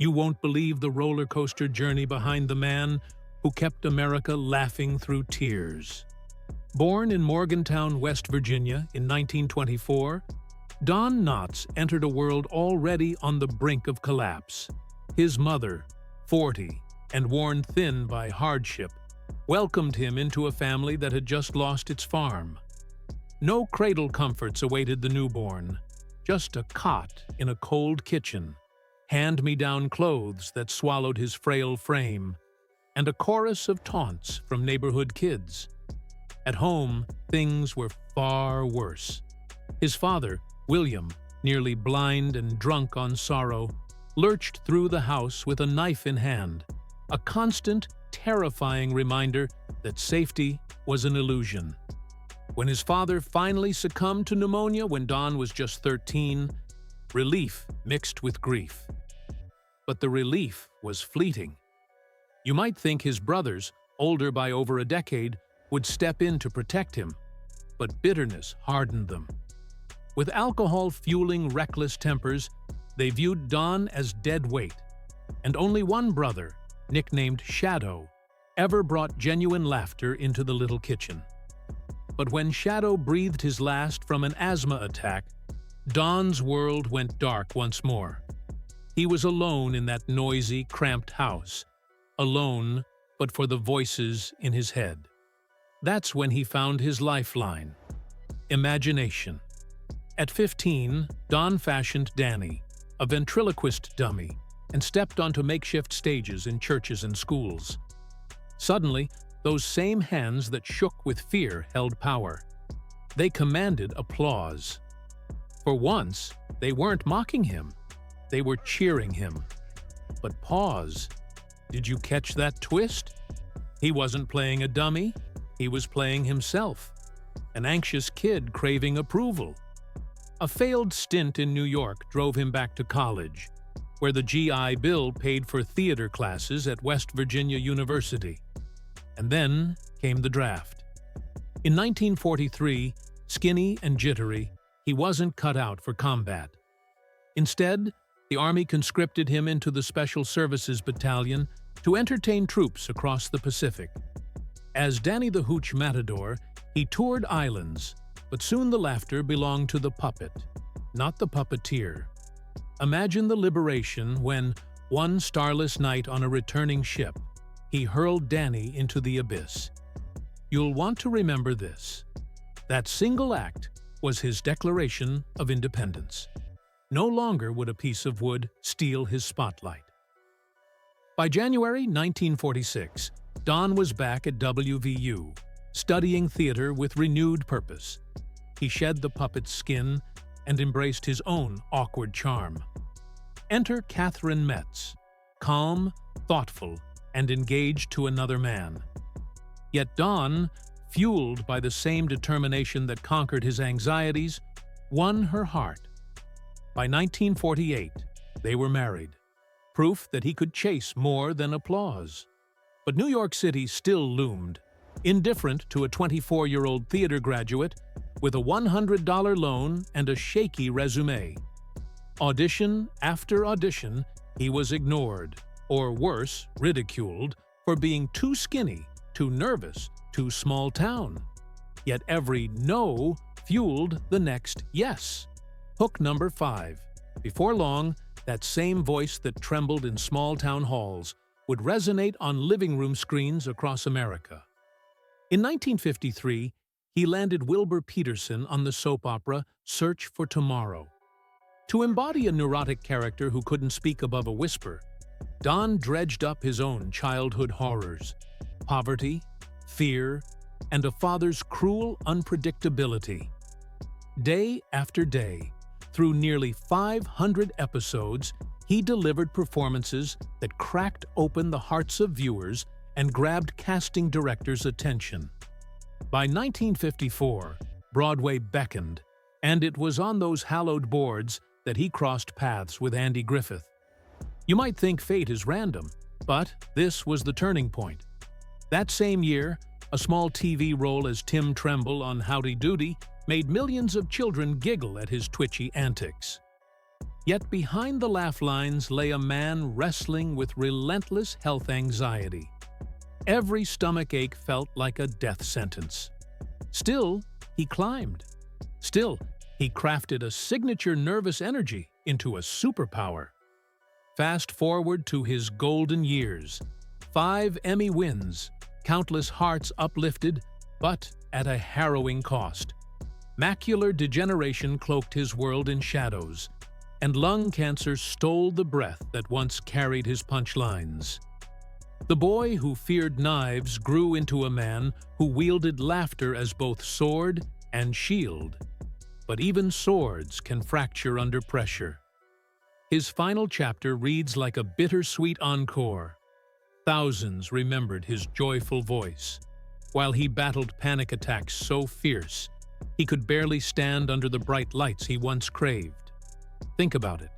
You won't believe the roller coaster journey behind the man who kept America laughing through tears. Born in Morgantown, West Virginia in 1924, Don Knotts entered a world already on the brink of collapse. His mother, 40 and worn thin by hardship, welcomed him into a family that had just lost its farm. No cradle comforts awaited the newborn, just a cot in a cold kitchen, hand-me-down clothes that swallowed his frail frame, and a chorus of taunts from neighborhood kids. At home, things were far worse. His father, William, nearly blind and drunk on sorrow, lurched through the house with a knife in hand, a constant, terrifying reminder that safety was an illusion. When his father finally succumbed to pneumonia when Don was just 13, relief mixed with grief. But the relief was fleeting. You might think his brothers, older by over a decade, would step in to protect him, but bitterness hardened them. With alcohol fueling reckless tempers, they viewed Don as dead weight, and only one brother, nicknamed Shadow, ever brought genuine laughter into the little kitchen. But when Shadow breathed his last from an asthma attack, Don's world went dark once more. He was alone in that noisy, cramped house, alone but for the voices in his head. That's when he found his lifeline: imagination. At 15, Don fashioned Danny, a ventriloquist dummy, and stepped onto makeshift stages in churches and schools. Suddenly, those same hands that shook with fear held power. They commanded applause. For once, they weren't mocking him. They were cheering him. But pause. Did you catch that twist? He wasn't playing a dummy. He was playing himself, an anxious kid craving approval. A failed stint in New York drove him back to college, where the GI Bill paid for theater classes at West Virginia University. And then came the draft. In 1943, skinny and jittery, he wasn't cut out for combat. Instead, the Army conscripted him into the Special Services Battalion to entertain troops across the Pacific. As Danny the Hooch Matador, he toured islands, but soon the laughter belonged to the puppet, not the puppeteer. Imagine the liberation when, one starless night on a returning ship, he hurled Danny into the abyss. You'll want to remember this. That single act was his declaration of independence. No longer would a piece of wood steal his spotlight. By January 1946, Don was back at WVU, studying theater with renewed purpose. He shed the puppet's skin and embraced his own awkward charm. Enter Catherine Metz, calm, thoughtful, and engaged to another man. Yet Don, fueled by the same determination that conquered his anxieties, won her heart. By 1948, they were married, proof that he could chase more than applause. But New York City still loomed, indifferent to a 24-year-old theater graduate with a $100 loan and a shaky resume. Audition after audition, he was ignored, or worse, ridiculed, for being too skinny, too nervous, too small town. Yet every no fueled the next yes. Hook number 5. Before long, that same voice that trembled in small town halls would resonate on living room screens across America. In 1953, he landed Wilbur Peterson on the soap opera Search for Tomorrow. To embody a neurotic character who couldn't speak above a whisper, Don dredged up his own childhood horrors: poverty, fear, and a father's cruel unpredictability. Day after day, through nearly 500 episodes, he delivered performances that cracked open the hearts of viewers and grabbed casting directors' attention. By 1954, Broadway beckoned, and it was on those hallowed boards that he crossed paths with Andy Griffith. You might think fate is random, but this was the turning point. That same year, a small TV role as Tim Tremble on Howdy Doody made millions of children giggle at his twitchy antics. Yet behind the laugh lines lay a man wrestling with relentless health anxiety. Every stomach ache felt like a death sentence. Still, he climbed. Still, he crafted a signature nervous energy into a superpower. Fast forward to his golden years. 5 Emmy wins, countless hearts uplifted, but at a harrowing cost. Macular degeneration cloaked his world in shadows, and lung cancer stole the breath that once carried his punchlines. The boy who feared knives grew into a man who wielded laughter as both sword and shield. But even swords can fracture under pressure. His final chapter reads like a bittersweet encore. Thousands remembered his joyful voice, while he battled panic attacks so fierce he could barely stand under the bright lights he once craved. Think about it.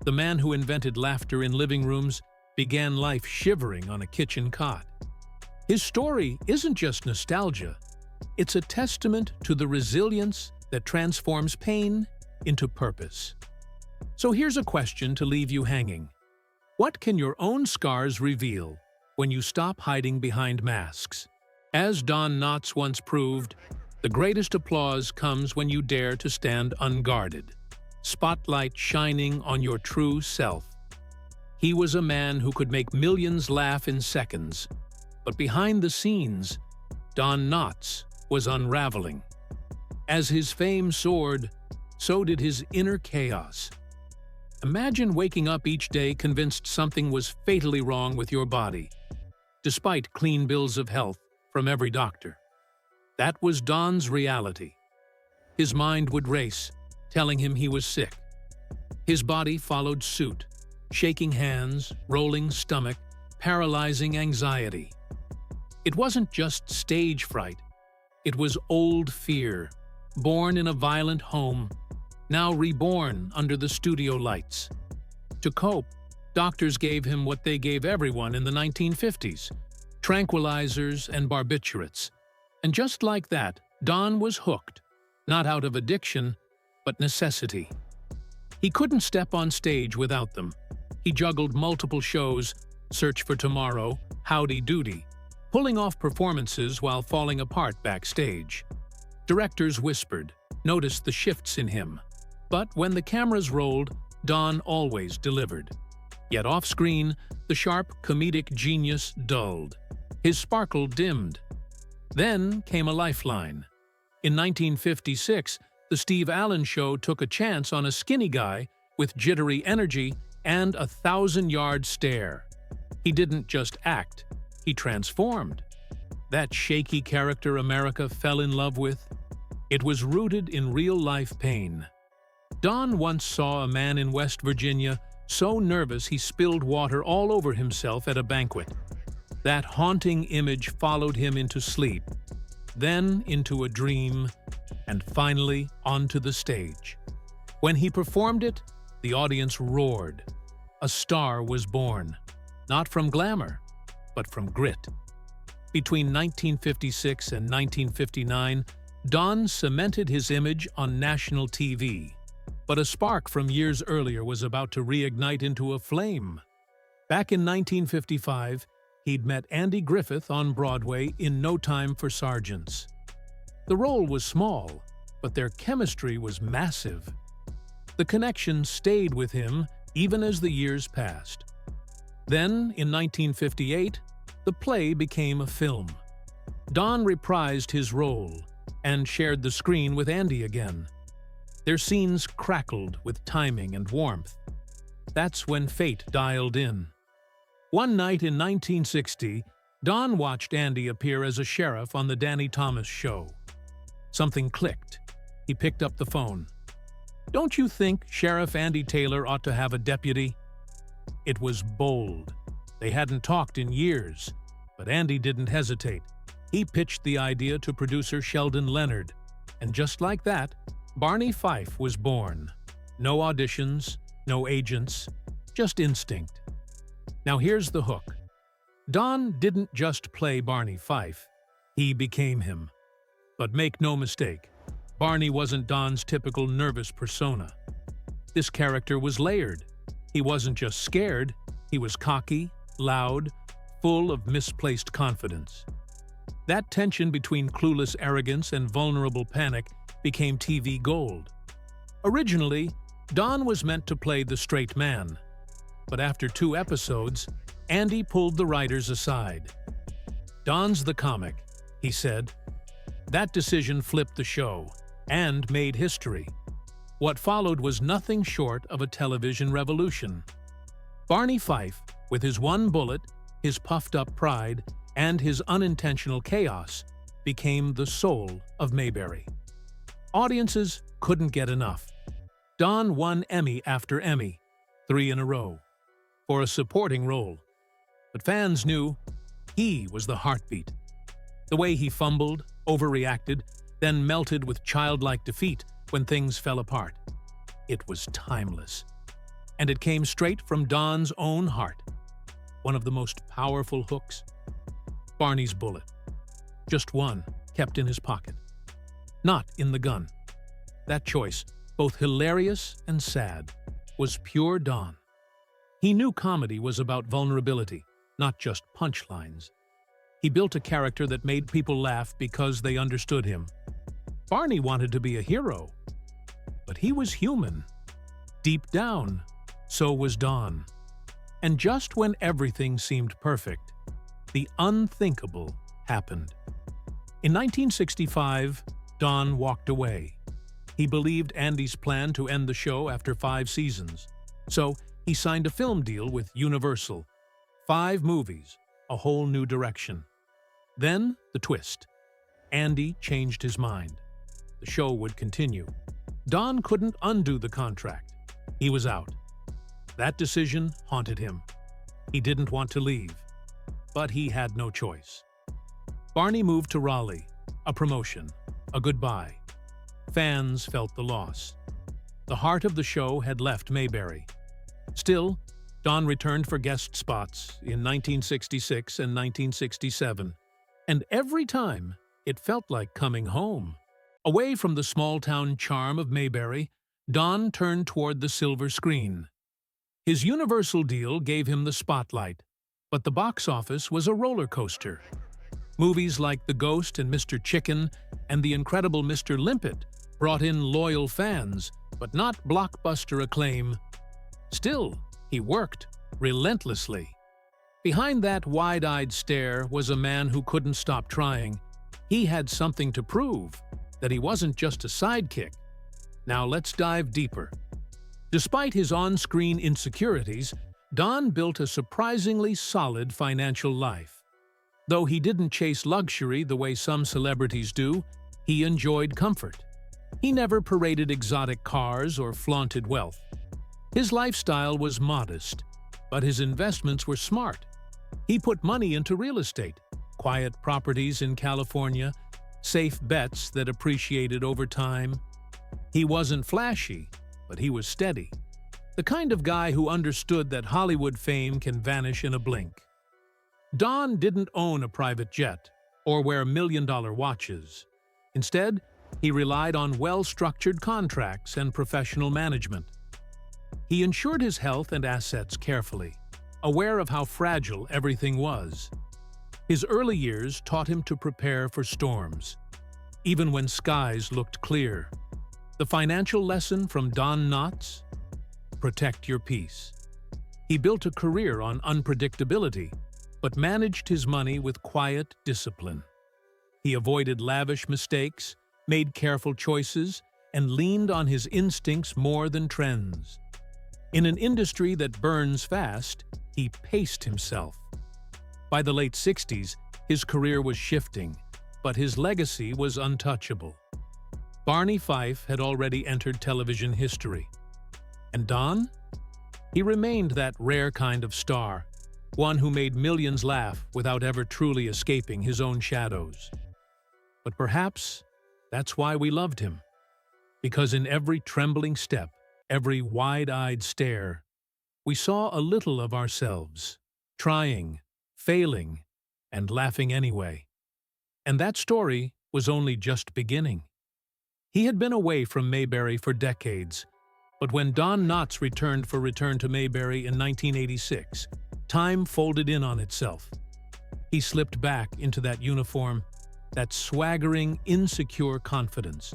The man who invented laughter in living rooms began life shivering on a kitchen cot. His story isn't just nostalgia, it's a testament to the resilience that transforms pain into purpose. So here's a question to leave you hanging. What can your own scars reveal when you stop hiding behind masks? As Don Knotts once proved, the greatest applause comes when you dare to stand unguarded, spotlight shining on your true self. He was a man who could make millions laugh in seconds, but behind the scenes, Don Knotts was unraveling. As his fame soared, so did his inner chaos. Imagine waking up each day convinced something was fatally wrong with your body, despite clean bills of health from every doctor. That was Don's reality. His mind would race, telling him he was sick. His body followed suit, shaking hands, rolling stomach, paralyzing anxiety. It wasn't just stage fright. It was old fear, born in a violent home, now reborn under the studio lights. To cope, doctors gave him what they gave everyone in the 1950s, tranquilizers and barbiturates. And just like that, Don was hooked, not out of addiction, but necessity. He couldn't step on stage without them. He juggled multiple shows, Search for Tomorrow, Howdy Doody, pulling off performances while falling apart backstage. Directors whispered, noticed the shifts in him. But when the cameras rolled, Don always delivered. Yet off-screen, the sharp comedic genius dulled. His sparkle dimmed. Then came a lifeline. In 1956, The Steve Allen Show took a chance on a skinny guy with jittery energy and a 1,000-yard stare. He didn't just act, he transformed. That shaky character America fell in love with, it was rooted in real-life pain. Don once saw a man in West Virginia so nervous he spilled water all over himself at a banquet. That haunting image followed him into sleep, then into a dream, and finally onto the stage. When he performed it, the audience roared. A star was born, not from glamour, but from grit. Between 1956 and 1959, Don cemented his image on national TV. But a spark from years earlier was about to reignite into a flame. Back in 1955, he'd met Andy Griffith on Broadway in No Time for Sergeants. The role was small, but their chemistry was massive. The connection stayed with him even as the years passed. Then, in 1958, the play became a film. Don reprised his role and shared the screen with Andy again. Their scenes crackled with timing and warmth. That's when fate dialed in. One night in 1960, Don watched Andy appear as a sheriff on the Danny Thomas Show. Something clicked. He picked up the phone. "Don't you think Sheriff Andy Taylor ought to have a deputy?" It was bold. They hadn't talked in years, but Andy didn't hesitate. He pitched the idea to producer Sheldon Leonard, and just like that, Barney Fife was born. No auditions, no agents, just instinct. Now here's the hook. Don didn't just play Barney Fife, he became him. But make no mistake, Barney wasn't Don's typical nervous persona. This character was layered. He wasn't just scared, he was cocky, loud, full of misplaced confidence. That tension between clueless arrogance and vulnerable panic became TV gold. Originally, Don was meant to play the straight man, but after 2 episodes, Andy pulled the writers aside. "Don's the comic," he said. That decision flipped the show and made history. What followed was nothing short of a television revolution. Barney Fife, with his one bullet, his puffed-up pride, and his unintentional chaos, became the soul of Mayberry. Audiences couldn't get enough. Don won Emmy after Emmy, 3 in a row, for a supporting role. But fans knew he was the heartbeat. The way he fumbled, overreacted, then melted with childlike defeat when things fell apart. It was timeless. And it came straight from Don's own heart. One of the most powerful hooks. Barney's bullet. Just one, kept in his pocket. Not in the gun. That choice, both hilarious and sad, was pure Don. He knew comedy was about vulnerability, not just punchlines. He built a character that made people laugh because they understood him. Barney wanted to be a hero, but he was human. Deep down, so was Don. And just when everything seemed perfect, the unthinkable happened. In 1965, Don walked away. He believed Andy's plan to end the show after 5 seasons, so he signed a film deal with Universal. 5 movies, a whole new direction. Then, the twist. Andy changed his mind. The show would continue. Don couldn't undo the contract. He was out. That decision haunted him. He didn't want to leave, but he had no choice. Barney moved to Raleigh, a promotion, a goodbye. Fans felt the loss. The heart of the show had left Mayberry. Still, Don returned for guest spots in 1966 and 1967, and every time it felt like coming home. Away from the small-town charm of Mayberry, Don turned toward the silver screen. His Universal deal gave him the spotlight, but the box office was a roller coaster. Movies like The Ghost and Mr. Chicken and The Incredible Mr. Limpet brought in loyal fans, but not blockbuster acclaim. Still, he worked relentlessly. Behind that wide-eyed stare was a man who couldn't stop trying. He had something to prove, that he wasn't just a sidekick. Now let's dive deeper. Despite his on-screen insecurities, Don built a surprisingly solid financial life. Though he didn't chase luxury the way some celebrities do, he enjoyed comfort. He never paraded exotic cars or flaunted wealth. His lifestyle was modest, but his investments were smart. He put money into real estate, quiet properties in California, safe bets that appreciated over time. He wasn't flashy, but he was steady. The kind of guy who understood that Hollywood fame can vanish in a blink. Don didn't own a private jet or wear million-dollar watches. Instead, he relied on well-structured contracts and professional management. He insured his health and assets carefully, aware of how fragile everything was. His early years taught him to prepare for storms, even when skies looked clear. The financial lesson from Don Knotts? Protect your peace. He built a career on unpredictability, but managed his money with quiet discipline. He avoided lavish mistakes, made careful choices, and leaned on his instincts more than trends. In an industry that burns fast, he paced himself. By the late 60s, his career was shifting, but his legacy was untouchable. Barney Fife had already entered television history. And Don? He remained that rare kind of star, one who made millions laugh without ever truly escaping his own shadows. But perhaps that's why we loved him. Because in every trembling step, every wide-eyed stare, we saw a little of ourselves, trying, failing, and laughing anyway. And that story was only just beginning. He had been away from Mayberry for decades, But when Don Knotts returned for Return to Mayberry in 1986, time folded in on itself. He slipped back into that uniform, that swaggering, insecure confidence.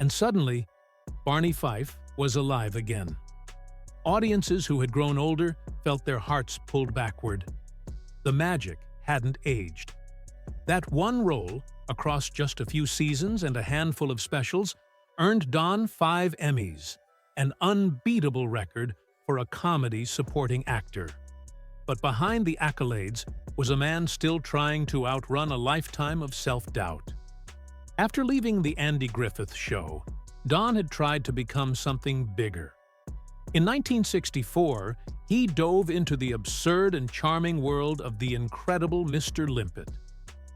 And suddenly, Barney Fife was alive again. Audiences who had grown older felt their hearts pulled backward. The magic hadn't aged. That one role, across just a few seasons and a handful of specials, earned Don 5 Emmys, an unbeatable record for a comedy supporting actor. But behind the accolades was a man still trying to outrun a lifetime of self-doubt. After leaving The Andy Griffith Show, Don had tried to become something bigger. In 1964, he dove into the absurd and charming world of the incredible Mr. Limpet,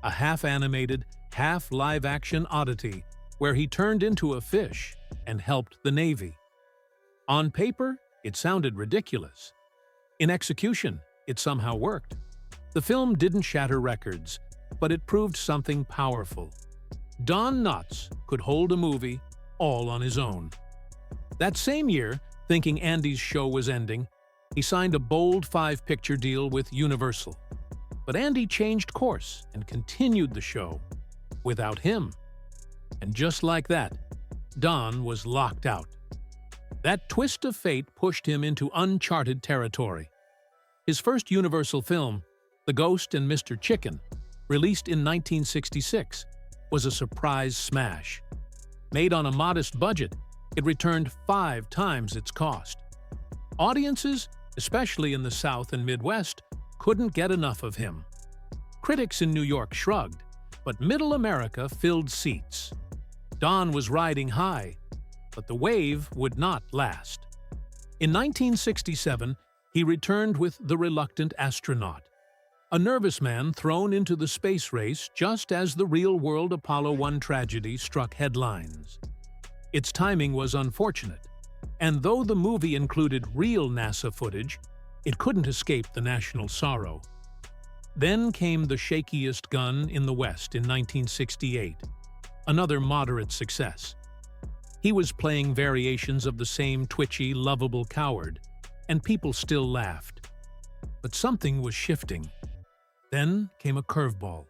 a half-animated, half-live-action oddity where he turned into a fish and helped the Navy. On paper, it sounded ridiculous. In execution, it somehow worked. The film didn't shatter records, but it proved something powerful. Don Knotts could hold a movie all on his own. That same year, thinking Andy's show was ending, he signed a bold 5-picture deal with Universal. But Andy changed course and continued the show without him. And just like that, Don was locked out. That twist of fate pushed him into uncharted territory. His first Universal film, The Ghost and Mr. Chicken, released in 1966, was a surprise smash. Made on a modest budget, it returned 5 times its cost. Audiences, especially in the South and Midwest, couldn't get enough of him. Critics in New York shrugged, but Middle America filled seats. Don was riding high, but the wave would not last. In 1967, he returned with The Reluctant Astronaut, a nervous man thrown into the space race just as the real-world Apollo 1 tragedy struck headlines. Its timing was unfortunate, and though the movie included real NASA footage, it couldn't escape the national sorrow. Then came The Shakiest Gun in the West in 1968, another moderate success. He was playing variations of the same twitchy, lovable coward, and people still laughed. But something was shifting. Then came a curveball.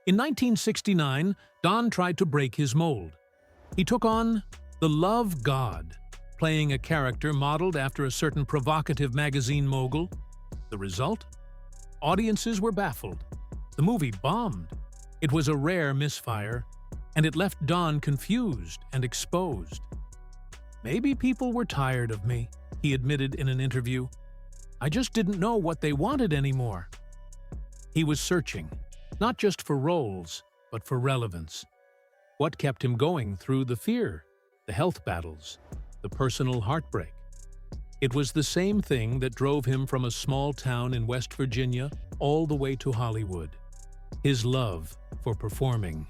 In 1969, Don tried to break his mold. He took on The Love God, playing a character modeled after a certain provocative magazine mogul. The result? Audiences were baffled. The movie bombed. It was a rare misfire, and it left Don confused and exposed. "Maybe people were tired of me," he admitted in an interview. "I just didn't know what they wanted anymore." He was searching, not just for roles, but for relevance. What kept him going through the fear, the health battles, the personal heartbreak? It was the same thing that drove him from a small town in West Virginia all the way to Hollywood: his love for performing.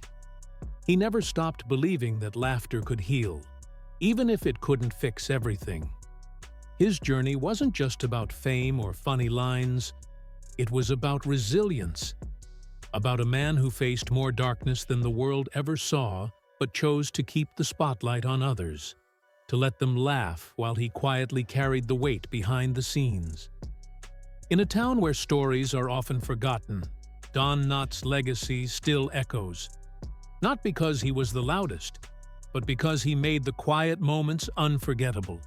He never stopped believing that laughter could heal, even if it couldn't fix everything. His journey wasn't just about fame or funny lines. It was about resilience, about a man who faced more darkness than the world ever saw, but chose to keep the spotlight on others, to let them laugh while he quietly carried the weight behind the scenes. In a town where stories are often forgotten, Don Knotts' legacy still echoes. Not because he was the loudest, but because he made the quiet moments unforgettable.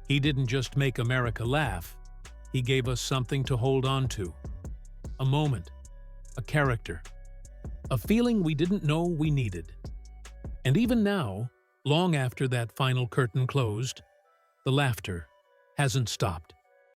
He didn't just make America laugh, he gave us something to hold on to. A moment, a character, a feeling we didn't know we needed. And even now, long after that final curtain closed, the laughter hasn't stopped.